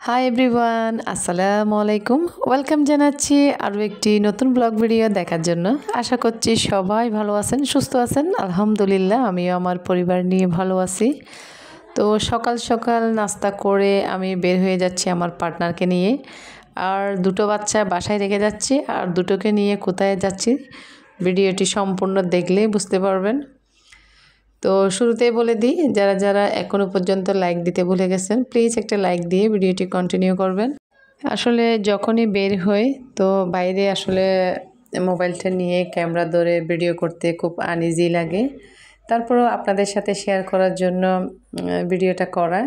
Hi everyone, আসসালামু আলাইকুম। Welcome জানাচ্ছি আরও একটি নতুন ব্লগ ভিডিও দেখার জন্য। আশা করছি সবাই ভালো আছেন, সুস্থ আছেন। আলহামদুলিল্লাহ আমিও আমার পরিবার নিয়ে ভালো আছি। তো সকাল সকাল নাস্তা করে আমি বের হয়ে যাচ্ছি আমার পার্টনারকে নিয়ে। আর দুটো বাচ্চা বাসায় রেখে যাচ্ছি, আর দুটোকে নিয়ে কোথায় যাচ্ছি ভিডিওটি সম্পূর্ণ দেখলেই বুঝতে পারবেন। তো শুরুতেই বলে দিই, যারা যারা এখনও পর্যন্ত লাইক দিতে ভুলে গেছেন প্লিজ একটা লাইক দিয়ে ভিডিওটি কন্টিনিউ করবেন। আসলে যখনই বের হই তো বাইরে আসলে মোবাইলটা নিয়ে ক্যামেরা ধরে ভিডিও করতে খুব আনইজি লাগে। তারপরেও আপনাদের সাথে শেয়ার করার জন্য ভিডিওটা করা।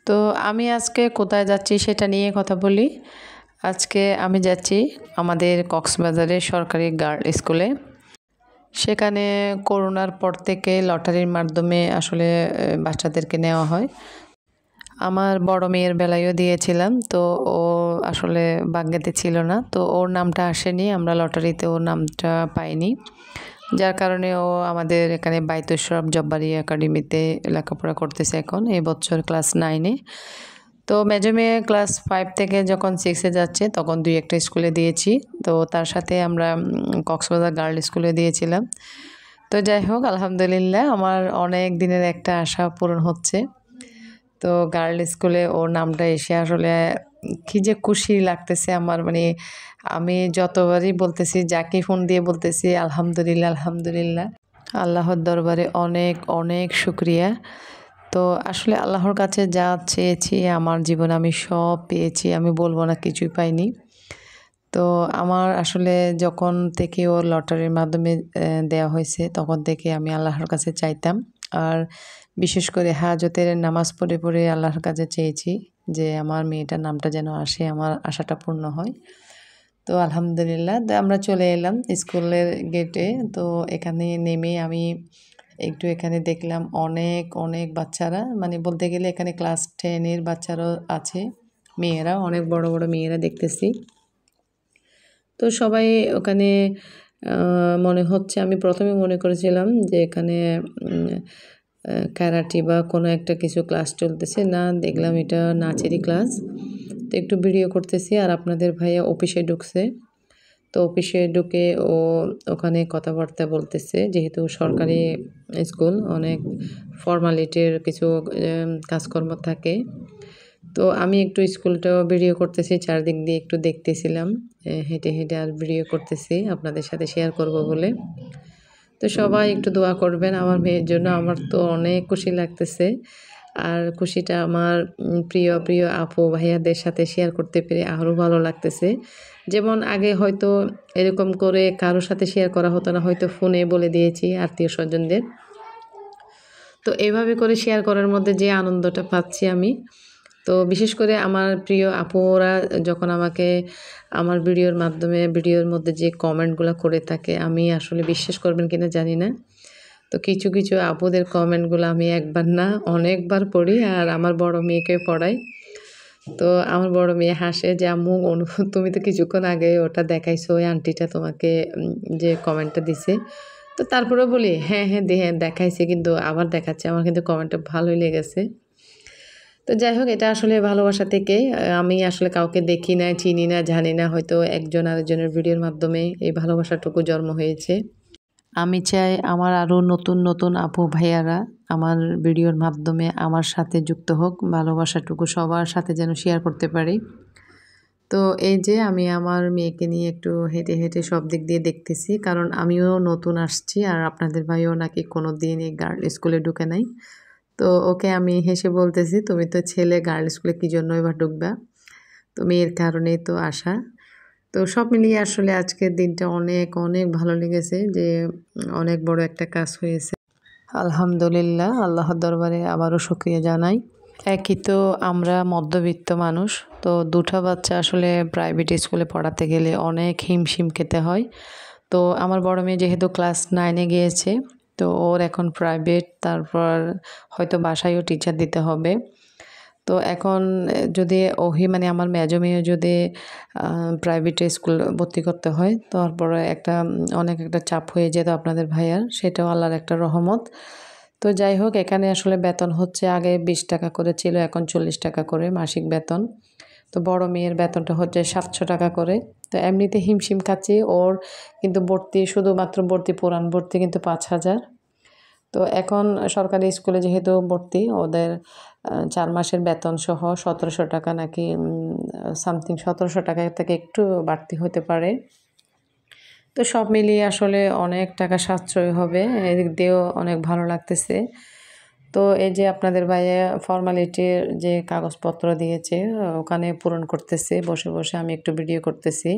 তো আমি আজকে কোথায় যাচ্ছি সেটা নিয়ে কথা বলি। আজকে আমি যাচ্ছি আমাদের কক্সবাজারের সরকারি গার্লস স্কুলে। সেখানে করোনার পর থেকে লটারির মাধ্যমে আসলে বাচ্চাদেরকে নেওয়া হয়। আমার বড় মেয়ের বেলায়ও দিয়েছিলাম, তো ও আসলে ভাগ্যেতে ছিল না, তো ওর নামটা আসেনি, আমরা লটারিতে ওর নামটা পাইনি। যার কারণে ও আমাদের এখানে বাইতুশরফ জব্বারি একাডেমিতে লেখাপড়া করতেছে এখন, এই বছর ক্লাস 9-এ। তো মেজো মেয়ে ক্লাস 5 থেকে যখন 6-এ যাচ্ছে তখন 2-একটা স্কুলে দিয়েছি। তো তার সাথে আমরা কক্সবাজার গার্ল স্কুলে দিয়েছিলাম। তো যাই হোক, আলহামদুলিল্লাহ আমার অনেক দিনের একটা আশা পূরণ হচ্ছে। তো গার্ল স্কুলে ওর নামটা এসে আসলে কী যে খুশি লাগতেছে আমার, মানে আমি যতবারই বলতেছি, যাকে ফোন দিয়ে বলতেছি আলহামদুলিল্লাহ আলহামদুলিল্লাহ। আল্লাহর দরবারে অনেক অনেক শুক্রিয়া। তো আসলে আল্লাহর কাছে যা চেয়েছি আমার জীবনে আমি সব পেয়েছি, আমি বলবো না কিছুই পাইনি। তো আমার আসলে যখন থেকে ও লটারির মাধ্যমে দেওয়া হয়েছে তখন থেকে আমি আল্লাহর কাছে চাইতাম। আর বিশেষ করে হাজতের নামাজ পড়ে পড়ে আল্লাহর কাছে চেয়েছি যে আমার মেয়েটার নামটা যেন আসে, আমার আশাটা পূর্ণ হয়। তো আলহামদুলিল্লাহ আমরা চলে এলাম স্কুলের গেটে। তো এখানে নেমে আমি একটু এখানে দেখলাম অনেক অনেক বাচ্চারা, মানে বলতে গেলে এখানে ক্লাস 10-এর বাচ্চারাও আছে, মেয়েরা অনেক বড় বড় মেয়েরা দেখতেছি। তো সবাই ওখানে মনে হচ্ছে, আমি প্রথমে মনে করেছিলাম যে এখানে ক্যারাটি বা কোনো একটা কিছু ক্লাস চলতেছে, না দেখলাম এটা নাচেরই ক্লাস। তো একটু ভিডিও করতেছি আর আপনাদের ভাইয়া অফিসে ঢুকছে। তো অফিসে ঢুকে ও ওখানে কথাবার্তা বলতেছে, যেহেতু সরকারি স্কুল অনেক ফর্মালিটির কিছু কাজকর্ম থাকে। তো আমি একটু স্কুলটাও ভিডিও করতেছি, চারদিক দিয়ে একটু দেখতেছিলাম, হেঁটে হেঁটে আর ভিডিও করতেছি আপনাদের সাথে শেয়ার করব বলে। তো সবাই একটু দোয়া করবেন আমার মেয়ের জন্য, আমার তো অনেক খুশি লাগতেছে। আর খুশিটা আমার প্রিয় প্রিয় আপু ভাইয়াদের সাথে শেয়ার করতে পেরে আরও ভালো লাগতেছে। যেমন আগে হয়তো এরকম করে কারোর সাথে শেয়ার করা হতো না, হয়তো ফোনে বলে দিয়েছি আত্মীয় স্বজনদের। তো এভাবে করে শেয়ার করার মধ্যে যে আনন্দটা পাচ্ছি আমি, তো বিশেষ করে আমার প্রিয় আপুরা যখন আমাকে আমার ভিডিওর মাধ্যমে ভিডিওর মধ্যে যে কমেন্টগুলো করে থাকে, আমি আসলে বিশ্বাস করবেন কিনা জানি না, তো কিছু কিছু আপুদের কমেন্টগুলো আমি একবার না অনেকবার পড়ি আর আমার বড় মেয়েকে পড়াই। তো আমার বড় মেয়ে হাসে যে আম্মু তুমি তো কিছুক্ষণ আগে ওটা দেখাইছো, ওই আন্টিটা তোমাকে যে কমেন্টটা দিছে। তো তারপরেও বলি হ্যাঁ হ্যাঁ দেখাইছে, কিন্তু আবার দেখাচ্ছে, আমার কিন্তু কমেন্টটা ভালোই লেগেছে। তো যাই হোক, এটা আসলে ভালোবাসা থেকে, আমি আসলে কাউকে দেখি না, চিনি না, জানি না, হয়তো একজন আরেকজনের ভিডিওর মাধ্যমে এই ভালোবাসাটুকু জন্ম হয়েছে। আমি চাই আমার আরও নতুন নতুন আপু ভাইয়ারা আমার ভিডিওর মাধ্যমে আমার সাথে যুক্ত হোক, ভালোবাসাটুকু সবার সাথে যেন শেয়ার করতে পারি। তো এই যে আমি আমার মেয়েকে নিয়ে একটু হেঁটে হেঁটে সব দিক দিয়ে দেখতেছি, কারণ আমিও নতুন আসছি আর আপনাদের ভাইও নাকি কোনো দিন এই গার্ল স্কুলে ঢুকে নাই। তো ওকে আমি হেসে বলতেছি, তুমি তো ছেলে, গার্ল স্কুলে কী জন্য এবার ঢুকবা, তো মেয়ের কারণেই তো আসা। তো সব মিলিয়ে আসলে আজকের দিনটা অনেক অনেক ভালো লেগেছে যে অনেক বড় একটা কাজ হয়েছে। আলহামদুলিল্লাহ, আল্লাহর দরবারে আবারও শুকরিয়া জানাই। একই তো আমরা মধ্যবিত্ত মানুষ, তো দুটো বাচ্চা আসলে প্রাইভেট স্কুলে পড়াতে গেলে অনেক হিমশিম খেতে হয়। তো আমার বড় মেয়ে যেহেতু ক্লাস 9-এ গিয়েছে, তো ওর এখন প্রাইভেট, তারপর হয়তো বাসায়ও টিচার দিতে হবে। তো এখন যদি মানে আমার মেজো মেয়ে যদি প্রাইভেটে স্কুল ভর্তি করতে হয়, তারপরে অনেক একটা চাপ হয়ে যেত আপনাদের ভাইয়ার, সেটাও আল্লাহর একটা রহমত। তো তো যাই হোক, এখানে আসলে বেতন হচ্ছে আগে 20 টাকা করে ছিল, এখন 40 টাকা করে মাসিক বেতন। তো বড় মেয়ের বেতনটা হচ্ছে 700 টাকা করে। তো এমনিতে হিমশিম খাচ্ছি, ওর কিন্তু ভর্তি, শুধুমাত্র ভর্তি, পুরান ভর্তি কিন্তু 5000। তো এখন সরকারি স্কুলে যেহেতু ভর্তি, ওদের 4 মাসের বেতন সহ 1700 টাকা নাকি সামথিং 1700 টাকা থেকে একটু বাড়তি হতে পারে। তো সব মিলিয়ে আসলে অনেক টাকা সাশ্রয় হবে, এদিক দিয়েও অনেক ভালো লাগতেছে। তো এই যে আপনাদের ভাইয়া ফর্মালিটির যে কাগজপত্র দিয়েছে ওখানে পূরণ করতেছে বসে বসে, আমি একটু ভিডিও করতেছি।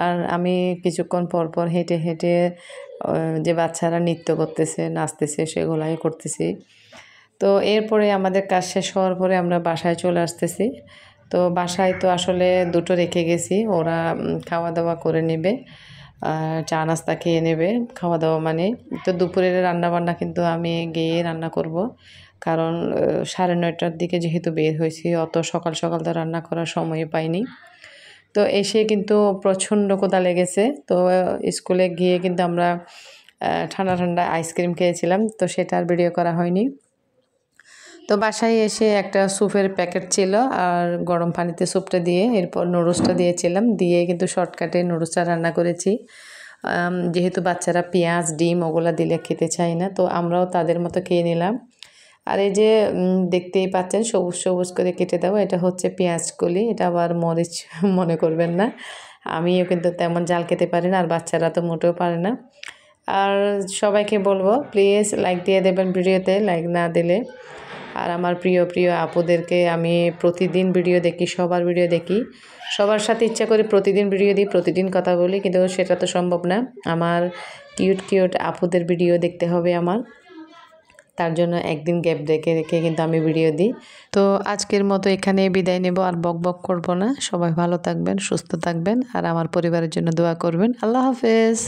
আর আমি কিছুক্ষণ পর পর হেঁটে হেঁটে যে বাচ্চারা নৃত্য করতেছে, নাচতেছে, সেগুলাই করতেছি। তো এরপরে আমাদের কাজ শেষ হওয়ার পরে আমরা বাসায় চলে আসতেছি। তো বাসায় তো আসলে দুটো রেখে গেছি, ওরা খাওয়া দাওয়া করে নেবে, চা নাস্তা খেয়ে নেবে। খাওয়া দাওয়া মানে তো দুপুরের রান্নাবান্না কিন্তু আমি গিয়ে রান্না করব, কারণ 9:30টার দিকে যেহেতু বের হয়েছি, অত সকাল সকাল তো রান্না করার সময় পাইনি। তো এসে কিন্তু প্রচণ্ড ক্ষুধা লেগেছে। তো স্কুলে গিয়ে কিন্তু আমরা ঠান্ডা ঠান্ডা আইসক্রিম খেয়েছিলাম, তো সেটা আর ভিডিও করা হয়নি। তো বাসায় এসে একটা স্যুপের প্যাকেট ছিল, আর গরম পানিতে স্যুপটা দিয়ে এরপর নুডলসটা দিয়েছিলাম, দিয়ে কিন্তু শর্টকাটে নুডলসটা রান্না করেছি। যেহেতু বাচ্চারা পেঁয়াজ ডিম ওগুলা দিলে খেতে চায় না, তো আমরাও তাদের মতো খেয়ে নিলাম। আর এই যে দেখতেই পাচ্ছেন সবুজ সবুজ করে কেটে দেওয়া, এটা হচ্ছে পেঁয়াজ কলি, এটা আবার মরিচ মনে করবেন না। আমিও কিন্তু তেমন ঝাল খেতে পারি না, আর বাচ্চারা তো মোটেও পারে না। আর সবাইকে বলবো প্লিজ লাইক দিয়ে দেবেন ভিডিওতে, লাইক না দিলে। আর আমার প্রিয় প্রিয় আপুদেরকে আমি প্রতিদিন ভিডিও দেখি, সবার ভিডিও দেখি, সবার সাথে ইচ্ছা করে প্রতিদিন ভিডিও দিই, প্রতিদিন কথা বলি, কিন্তু সেটা তো সম্ভব না। আমার কিউট কিউট আপুদের ভিডিও দেখতে হবে আমার, তার জন্য একদিন গ্যাপ রেখে রেখে কিন্তু আমি ভিডিও দিই। তো আজকের মতো এখানে বিদায় নেব, আর বক বক করবো না। সবাই ভালো থাকবেন, সুস্থ থাকবেন, আর আমার পরিবারের জন্য দোয়া করবেন। আল্লাহ হাফেজ।